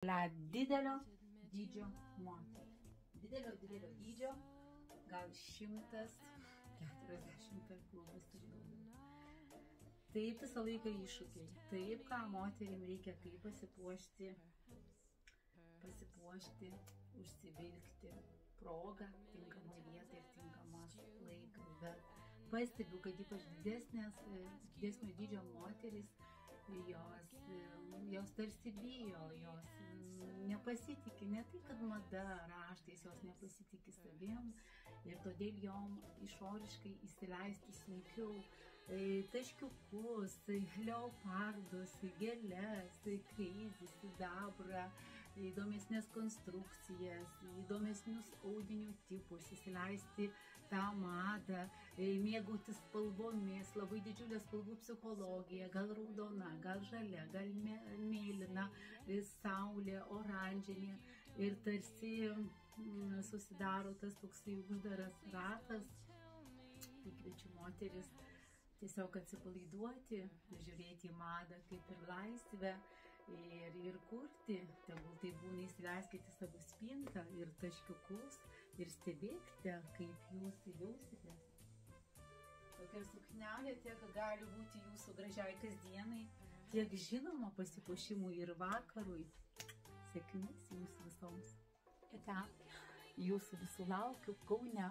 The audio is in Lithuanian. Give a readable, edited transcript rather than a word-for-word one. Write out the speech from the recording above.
Didelio dydžio moterį. Didelio dydžio, gal 140 per klubus ir daugiau. Taip visą laiką iššūkiai. Taip, ką moterim reikia, kaip pasipuošti, užsivilkti progą, tinkamą vietą ir tinkamą laiką. Bet pastebiu, kad ypač didesnio dydžio moteris, jos tarsi bijo, jos nepasitikė, ne tai, kad mada, raštais, jos nepasitikė savim ir todėl jom išoriškai įsileisti sunkiau taškiukus, leopardus, gėles, kreizį, sidabrą, įdomesnės konstrukcijas, įdomesnius audinių tipus, įsileisti tą madą, mėgautis spalvomis, labai didžiulė spalvų psichologija, gal raudona, gal žalia, gal mėlyna, saulė, oranžinė ir tarsi susidaro tas toksai uždaras ratas. Tai kviečiu moteris tiesiog atsipalaiduoti, žiūrėti į madą kaip ir laisvę ir kurti. Tegul tai būna, įsileiskite savo spintą ir taškiukus ir stebėkite, kaip jūs jausitės. Tokia suknelė tiek gali būti jūsų gražiai kasdienai, tiek žinoma pasipuošimui ir vakarui. Sėkmės jums visoms. Jūsų visų laukiu Kaune.